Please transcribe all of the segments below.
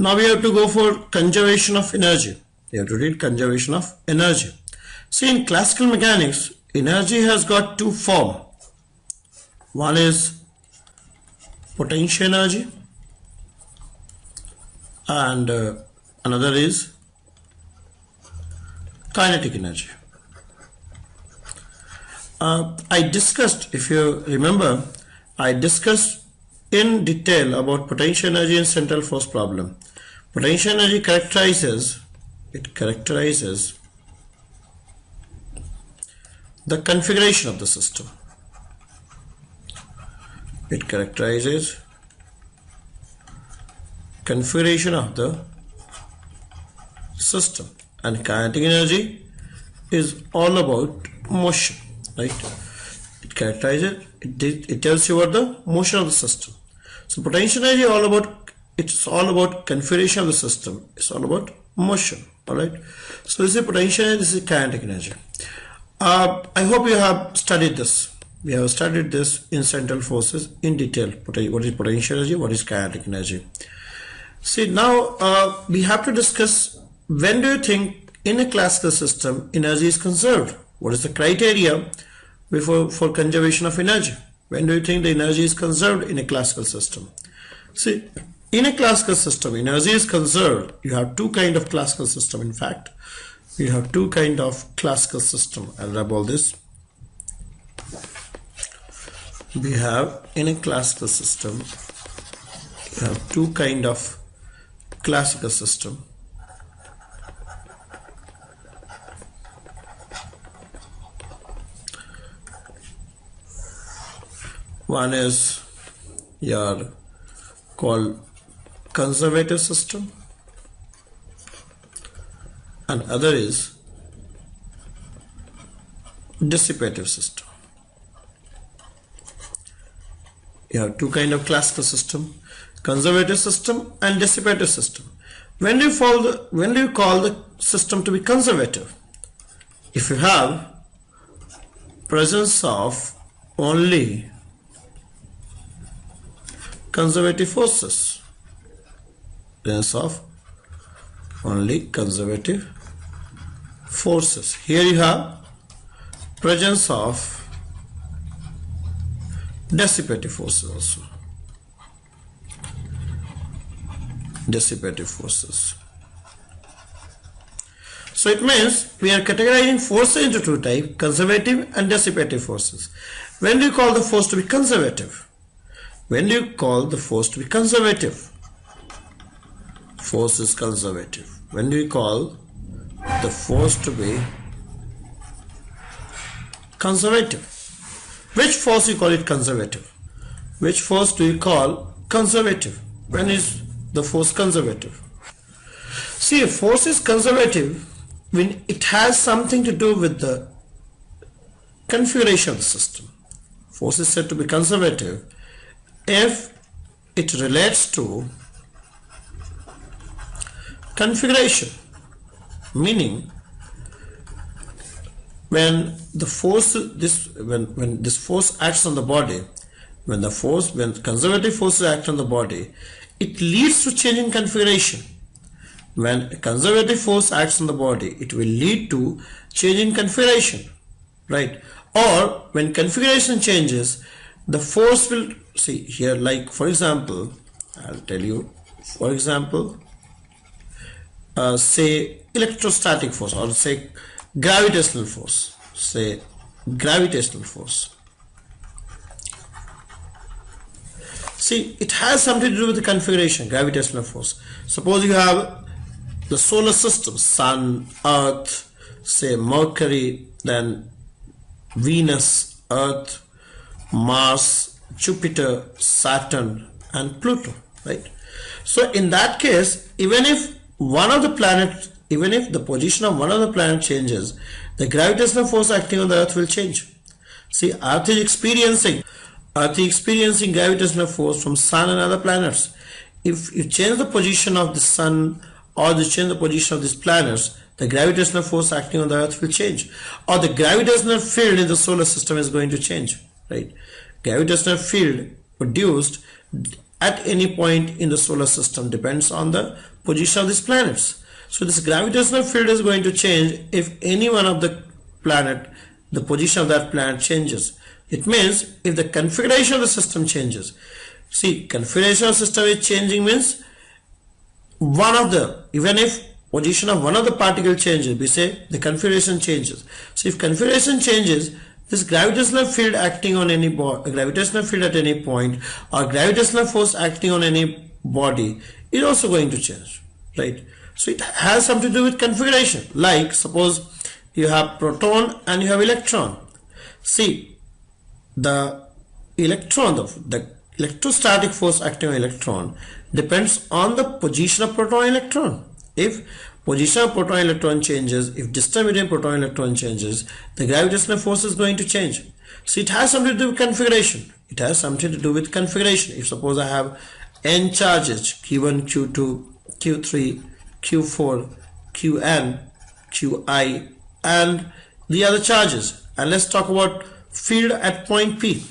Now we have to go for conservation of energy. We have to read conservation of energy. See, in classical mechanics, energy has got two forms. One is potential energy and another is kinetic energy. I discussed, if you remember, I discussed in detail about potential energy and central force problem. Potential energy characterizes the configuration of the system. It characterizes configuration of the system, and kinetic energy is all about motion, right? It characterizes, it tells you about the motion of the system. So potential energy it's all about configuration of the system. It's all about motion. All right. So this is potential energy. This is kinetic energy. I hope you have studied this. We have studied this in central forces in detail. What is potential energy? What is kinetic energy? See, now we have to discuss, when do you think in a classical system energy is conserved? What is the criteria for conservation of energy? When do you think the energy is conserved in a classical system? See, in a classical system, energy is conserved. You have two kind of classical system. In fact, you have two kind of classical system. I'll rub all this. We have, in a classical system, you have two kind of classical system. One is your called conservative system, and other is dissipative system. You have two kind of classical system, conservative system and dissipative system. When do you call the system to be conservative? If you have presence of only conservative forces, presence of only conservative forces. Here you have presence of dissipative forces also. Dissipative forces. So it means we are categorizing forces into two types, conservative and dissipative forces. When do you call the force to be conservative? When do you call the force to be conservative? Force is conservative. When do you call the force to be conservative? Which force you call it conservative? Which force do you call conservative? When is the force conservative? See, a force is conservative when it has something to do with the configuration of the system. Force is said to be conservative if it relates to configuration, meaning when this force acts on the body, when conservative forces act on the body, it leads to change in configuration. When a conservative force acts on the body, it will lead to change in configuration, right? Or when configuration changes, the force will, see here, like for example, I'll tell you, for example, say electrostatic force, or say gravitational force. Say gravitational force. See, it has something to do with the configuration, gravitational force. Suppose you have the solar system, Sun, Earth, say Mercury, then Venus, Earth, Mars, Jupiter, Saturn, and Pluto, right? So in that case, even if the position of one of the planets changes, the gravitational force acting on the Earth will change. See, Earth is experiencing gravitational force from Sun and other planets. If you change the position of the Sun or you change the position of these planets, the gravitational force acting on the Earth will change, or the gravitational field in the solar system is going to change, right? Gravitational field produced at any point in the solar system depends on the position of these planets. So this gravitational field is going to change if any one of the planet, the position of that planet changes. It means if the configuration of the system changes. See, configuration of system is changing means even if position of one of the particle changes, we say the configuration changes. So if configuration changes, this gravitational field acting on any gravitational field at any point, or gravitational force acting on any body is also going to change, right? So it has something to do with configuration. Like suppose you have proton and you have electron. See, the electron, the electrostatic force acting on electron depends on the position of proton and electron. If position of proton and electron changes, if distance between proton and electron changes, the gravitational force is going to change. So it has something to do with configuration. It has something to do with configuration. If suppose I have n charges, q1, q2, q3, q4, qn, qi, and the other charges, and let's talk about field at point P.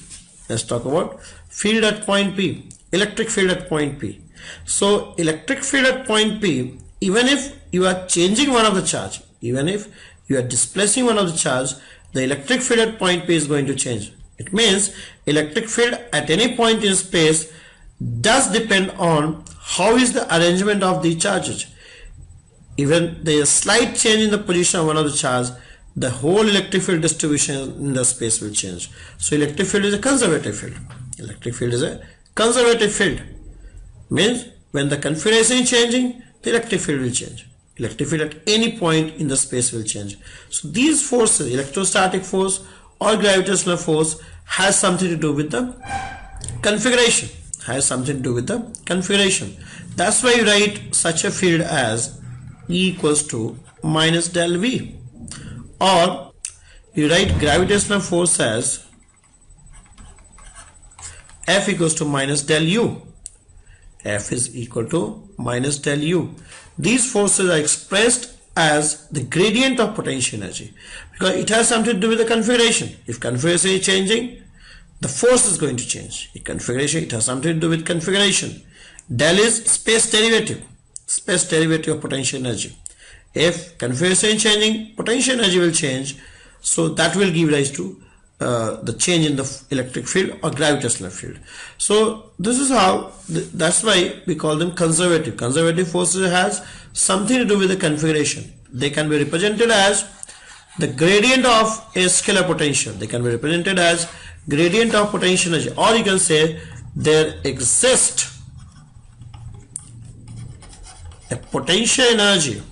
Let's talk about field at point P, electric field at point P. So electric field at point P, even if you are changing one of the charge, even if you are displacing one of the charge, the electric field at point P is going to change. It means electric field at any point in space does depend on how is the arrangement of the charges. Even there is a slight change in the position of one of the charge, the whole electric field distribution in the space will change. So electric field is a conservative field. Electric field is a conservative field. Means when the configuration is changing, the electric field will change. Electric field at any point in the space will change. So these forces, electrostatic force or gravitational force, has something to do with the configuration. Has something to do with the configuration. That's why you write such a field as E equals to minus del V. Or you write gravitational force as F equals to minus del U. F is equal to minus del U. These forces are expressed as the gradient of potential energy because it has something to do with the configuration. If configuration is changing, the force is going to change. In configuration, it has something to do with configuration. Del is space derivative of potential energy. If configuration is changing, potential energy will change. So that will give rise to the change in the electric field or gravitational field. So this is how, that's why we call them conservative. Conservative forces has something to do with the configuration. They can be represented as the gradient of a scalar potential. They can be represented as gradient of potential energy, or you can say there exists a potential energy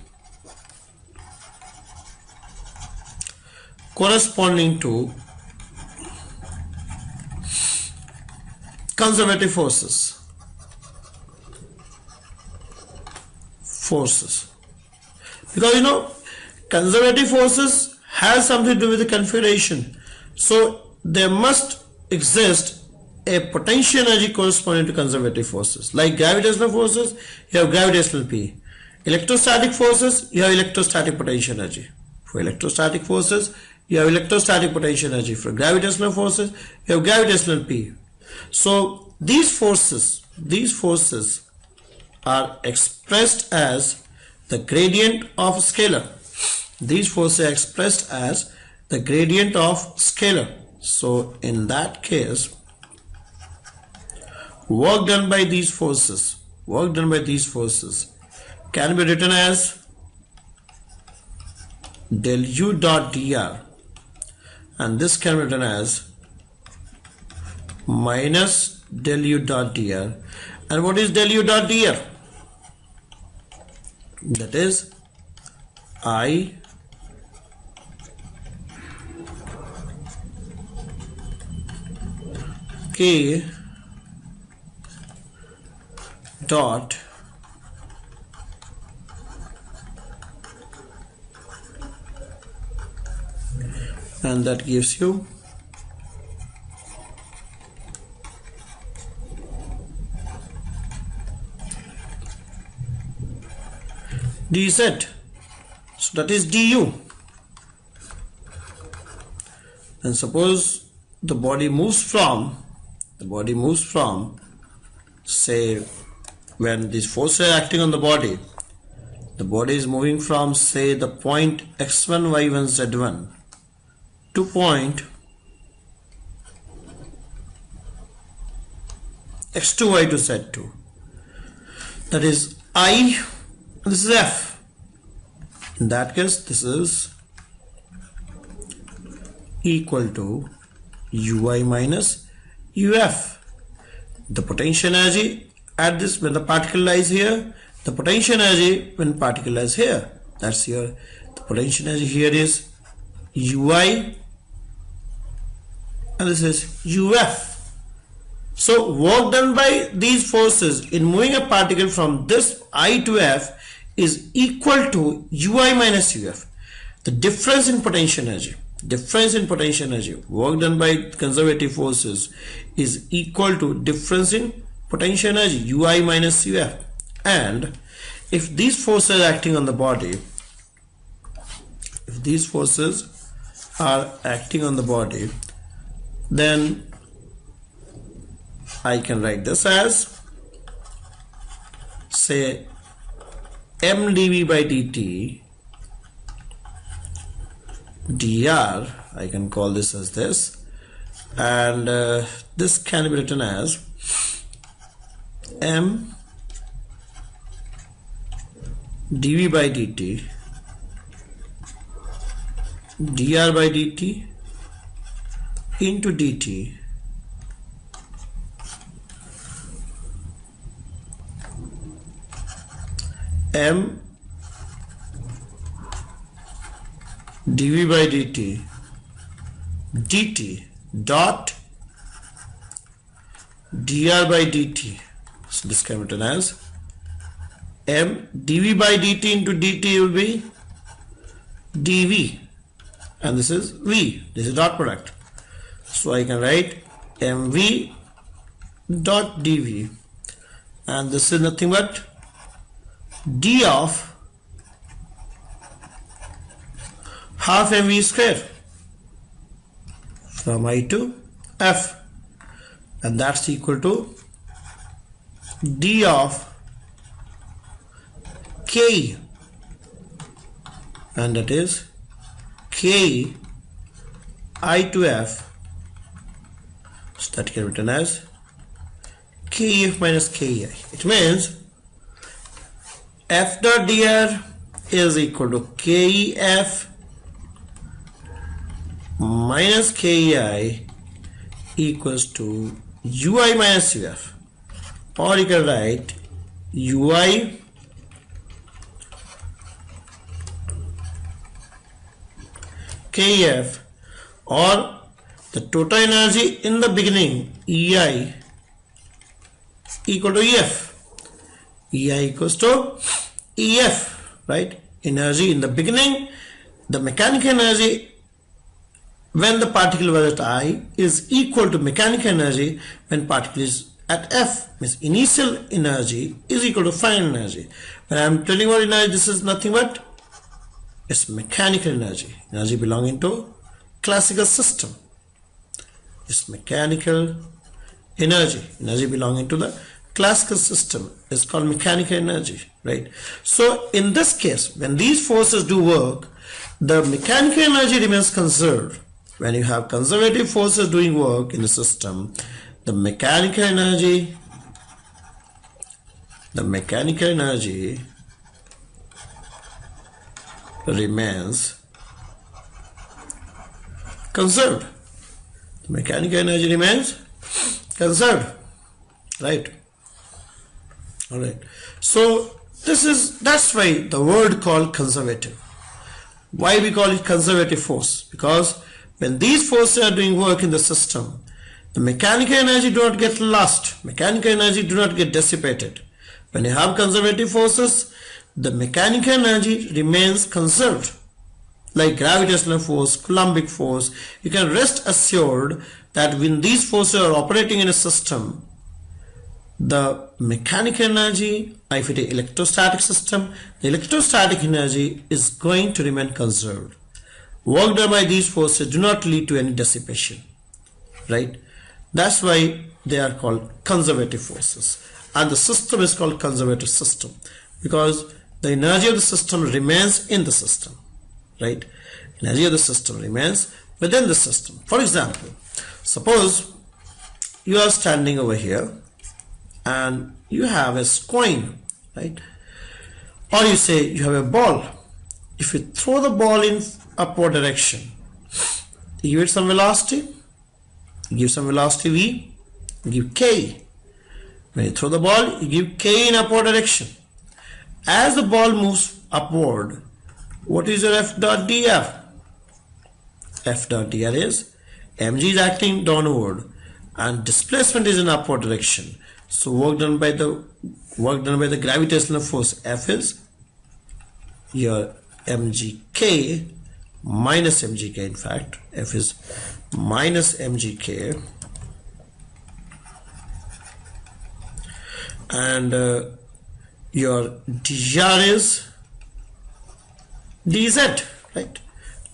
corresponding to conservative forces. Because you know, conservative forces has something to do with the configuration. So there must exist a potential energy corresponding to conservative forces. Like gravitational forces, you have gravitational P. Electrostatic forces, you have electrostatic potential energy. For electrostatic forces, you have electrostatic potential energy. For gravitational forces, you have gravitational P. So these forces are expressed as the gradient of scalar. These forces are expressed as the gradient of scalar. So in that case, work done by these forces can be written as del U dot dr, and this can be written as minus del U dot dr. And what is del U dot dr? That is I K dot and that gives you dz. So that is du. And suppose the body moves from say when these forces are acting on the body is moving from, say, the point x1, y1, z1 to point x2, y2, z2. That is I, this is F. In that case, this is equal to Ui minus Uf. The potential energy at this, when the particle lies here, the potential energy when particle lies here, that's here. The potential energy here is Ui and this is Uf. So work done by these forces in moving a particle from this I to F is equal to Ui minus Uf. The difference in potential energy, work done by conservative forces is equal to difference in potential energy, Ui minus Uf. And if these forces are acting on the body, then I can write this as, say, m dv by dt dr. I can call this as this, and this can be written as m dv by dt dr by dt into dt m dv by dt dt dot dr by dt. So this can be written as m dv by dt into dt will be dv, and this is v, this is dot product. So I can write mv dot dv, and this is nothing but d of half mv square from I to F, and that's equal to d of k, and that is k I to F. So that can be written as kf minus ki. It means F dot dr is equal to kef minus ki equals to ui minus uf, or you can write ui kf, or the total energy in the beginning ei equal to ef. Ei equals to ef, right? Energy in the beginning, the mechanical energy when the particle was at I is equal to mechanical energy when particle is at F, means initial energy is equal to final energy. When I am telling about energy, this is nothing but it's mechanical energy, energy belonging to classical system. It's mechanical energy, energy belonging to the classical system is called mechanical energy, right? So in this case, when these forces do work, the mechanical energy remains conserved. When you have conservative forces doing work in the system, the mechanical energy remains conserved. The mechanical energy remains conserved, right? All right. So that's why the word called conservative. Why we call it conservative force? Because when these forces are doing work in the system, the mechanical energy do not get lost, mechanical energy do not get dissipated. When you have conservative forces, the mechanical energy remains conserved. Like gravitational force, Coulombic force, you can rest assured that when these forces are operating in a system, the mechanical energy, if it is electrostatic system, the electrostatic energy is going to remain conserved. Work done by these forces do not lead to any dissipation, right? That's why they are called conservative forces. and the system is called conservative system because the energy of the system remains in the system, right? Energy of the system remains within the system. For example, suppose you are standing over here and you have a coin, right? Or you say you have a ball. If you throw the ball in upward direction, you give it some velocity, you give some velocity v, you give k. When you throw the ball, you give k in upward direction. As the ball moves upward, what is your F dot dr? F dot dr is mg is acting downward and displacement is in upward direction. So work done by the gravitational force F is your mgk minus mgk. In fact, F is minus mgk, and your dr is dz, right?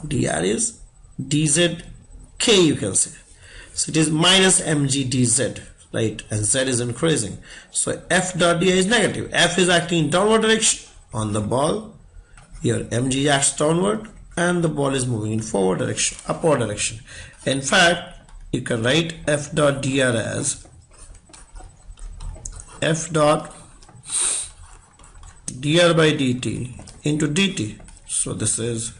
Dr is dzk, you can say. So it is minus mg dz, right? And z is increasing. So F dot dr is negative. F is acting in downward direction on the ball. Your mg acts downward and the ball is moving in forward direction, upward direction. In fact, you can write F dot dr as F dot dr by dt into dt. So this is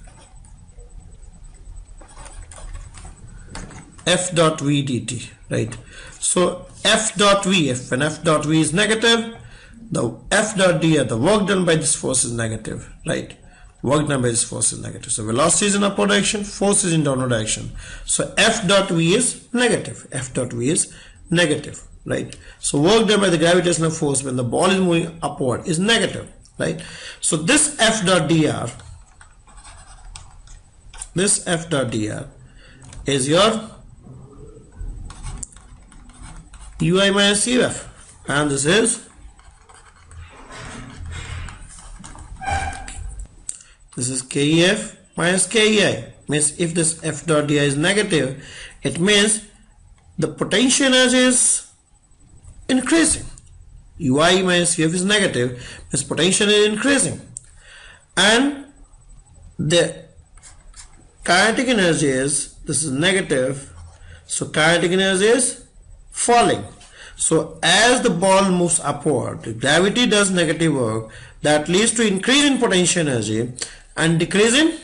F dot v dt, right? So F dot v, when F dot v is negative, the F dot dr, the work done by this force is negative, right? Work done by this force is negative. So velocity is in upward direction, force is in downward direction. So F dot v is negative. F dot v is negative, right? So work done by the gravitational force when the ball is moving upward is negative, right? So this F dot dr, is your ui minus uf, and this is kef minus kei. Means if this F dot dr is negative, it means the potential energy is increasing. Ui minus uf is negative, means potential is increasing, and the kinetic energy is, this is negative, so kinetic energy is falling. So as the ball moves upward, gravity does negative work that leads to increase in potential energy and decrease in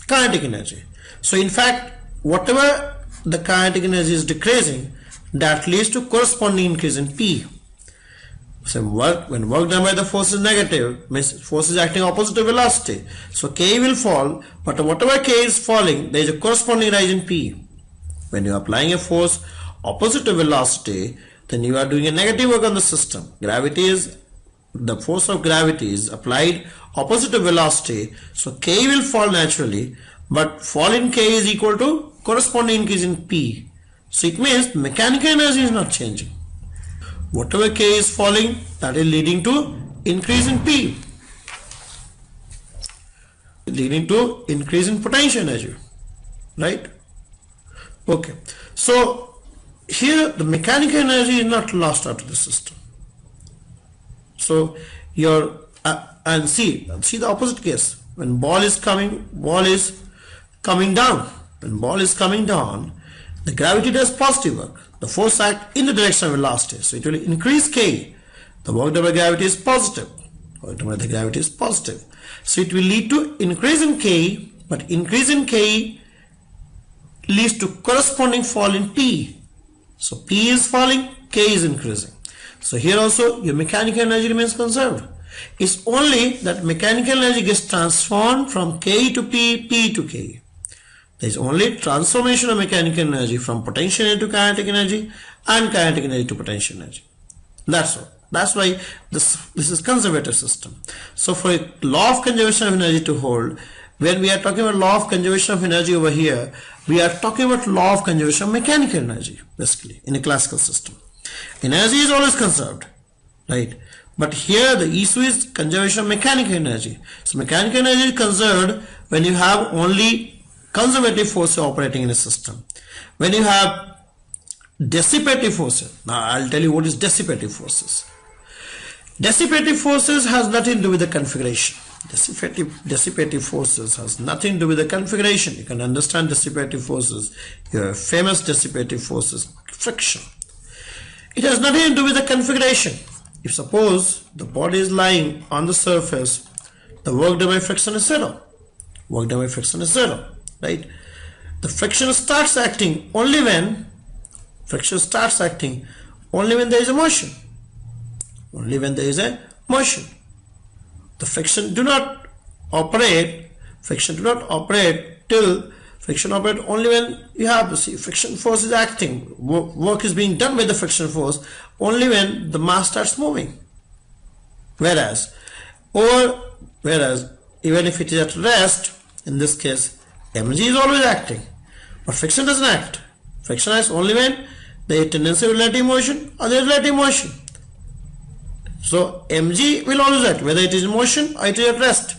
kinetic energy. So in fact, whatever the kinetic energy is decreasing, that leads to corresponding increase in P. So when work done by the force is negative, means force is acting opposite to velocity. So K will fall, but whatever K is falling, there is a corresponding rise in P. When you are applying a force opposite to velocity, then you are doing a negative work on the system. Gravity is, the force of gravity is applied opposite to velocity, so K will fall naturally, but fall in K is equal to corresponding increase in P. So it means mechanical energy is not changing. Whatever K is falling, that is leading to increase in P, leading to increase in potential energy, right? Okay, so here the mechanical energy is not lost out of the system. So your and see the opposite case. When ball is coming down. When ball is coming down, the gravity does positive work. The force acts in the direction of velocity, so it will increase K. The work done by gravity is positive. Work done by the gravity is positive. So it will lead to increase in K, but increase in K leads to corresponding fall in P. So P is falling, K is increasing. So here also your mechanical energy remains conserved. It's only that mechanical energy gets transformed from K to P, P to K. There is only transformation of mechanical energy from potential energy to kinetic energy and kinetic energy to potential energy. That's all. That's why this is conservative system. So for a law of conservation of energy to hold, when we are talking about law of conservation of energy over here, we are talking about law of conservation of mechanical energy, basically, in a classical system. Energy is always conserved, right? But here the issue is conservation of mechanical energy. So mechanical energy is conserved when you have only conservative forces operating in a system. When you have dissipative forces. Now I'll tell you what is dissipative forces. Dissipative forces has nothing to do with the configuration. Dissipative forces has nothing to do with the configuration. You can understand dissipative forces. Your famous dissipative forces, friction. It has nothing to do with the configuration. If suppose the body is lying on the surface, the work done by friction is zero. Work done by friction is zero, right? The friction starts acting only when there is a motion. Only when there is a motion. The friction do not operate till friction operate only when you have to see friction force is acting. Work is being done by the friction force only when the mass starts moving. Whereas even if it is at rest, in this case mg is always acting, but friction doesn't act. Friction acts only when there is tendency of relative motion or there is relative motion. So mg will always act whether it is in motion or it is at rest.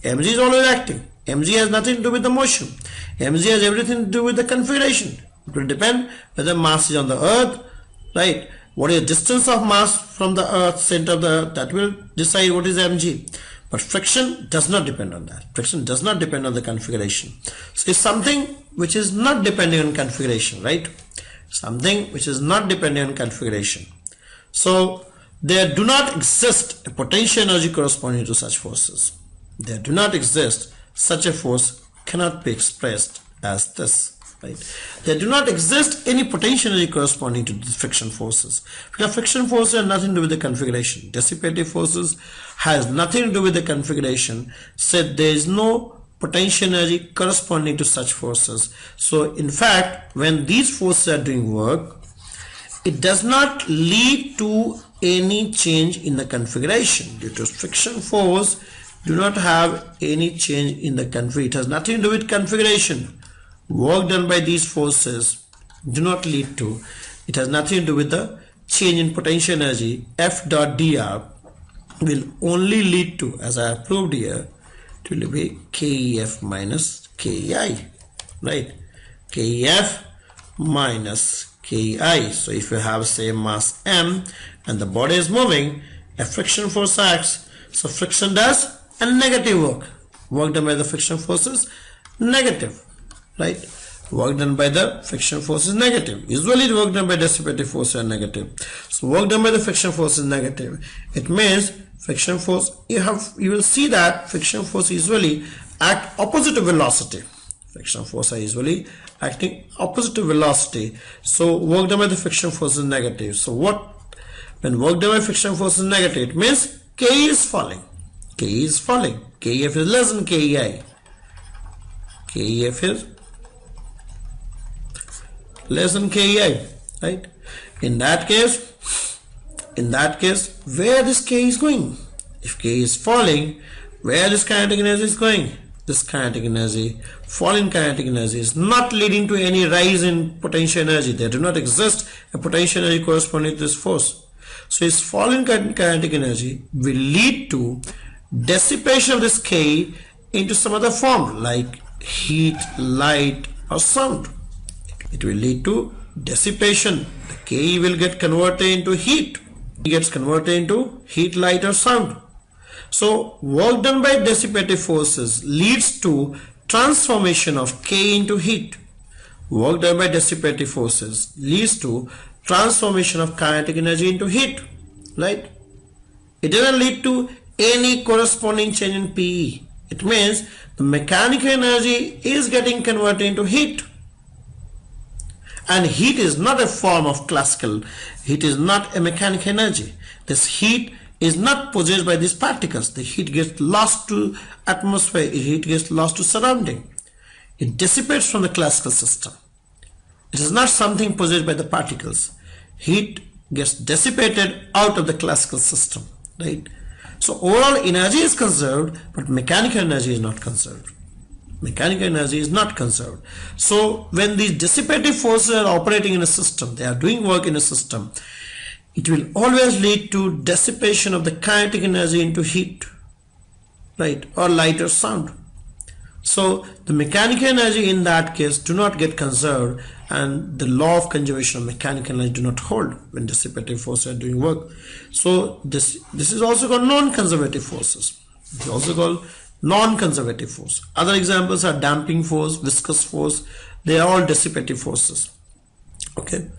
Mg is always acting. Mg has nothing to do with the motion. Mg has everything to do with the configuration. It will depend whether mass is on the earth, right? What is the distance of mass from the earth, center of the earth, that will decide what is mg. But friction does not depend on that. Friction does not depend on the configuration. So it's something which is not depending on configuration, right? Something which is not depending on configuration. So there do not exist a potential energy corresponding to such forces. There do not exist. Such a force cannot be expressed as this, right? There do not exist any potential energy corresponding to the friction forces, because friction forces have nothing to do with the configuration. Dissipative forces has nothing to do with the configuration. Said there is no potential energy corresponding to such forces. So in fact, when these forces are doing work, it does not lead to any change in the configuration. Due to friction force, do not have any change in the configuration. It has nothing to do with configuration. Work done by these forces do not lead to, it has nothing to do with the change in potential energy. F dot dr will only lead to, as I have proved here, it will be KEF minus KEI, right? KEF minus KEI. So if you have same mass m and the body is moving, a friction force acts. So friction does a negative work. Work done by the friction force is negative, right? Work done by the friction force is negative. Usually the work done by dissipative force is negative. So work done by the friction force is negative. It means friction force, you will see that friction force usually act opposite to velocity. Friction force are usually acting opposite to velocity. So work done by the friction force is negative. So when work done by friction force is negative, it means K is falling. K is falling. KEF is less than KEI. KEF is less than KEI, right? In that case, where this K is going? If K is falling, where this kinetic energy is going? This kinetic energy, falling kinetic energy, is not leading to any rise in potential energy. There do not exist a potential energy corresponding to this force. So its falling kinetic energy will lead to dissipation of this K into some other form like heat, light or sound. It will lead to dissipation. The K will get converted into heat. It gets converted into heat, light or sound. So work done by dissipative forces leads to transformation of K into heat. Work done by dissipative forces leads to transformation of kinetic energy into heat, right? It doesn't lead to any corresponding change in PE. It means the mechanical energy is getting converted into heat. And heat is not a form of classical. Heat is not a mechanical energy. This heat is not possessed by these particles. The heat gets lost to atmosphere. Heat gets lost to surrounding. It dissipates from the classical system. It is not something possessed by the particles. Heat gets dissipated out of the classical system, right? So overall energy is conserved, but mechanical energy is not conserved. Mechanical energy is not conserved. So when these dissipative forces are operating in a system, they are doing work in a system, it will always lead to dissipation of the kinetic energy into heat, right, or light or sound. So the mechanical energy in that case do not get conserved, and the law of conservation of mechanical energy do not hold when dissipative forces are doing work. So this is also called non-conservative forces. It's also called non-conservative force. Other examples are damping force, viscous force. They are all dissipative forces. Okay.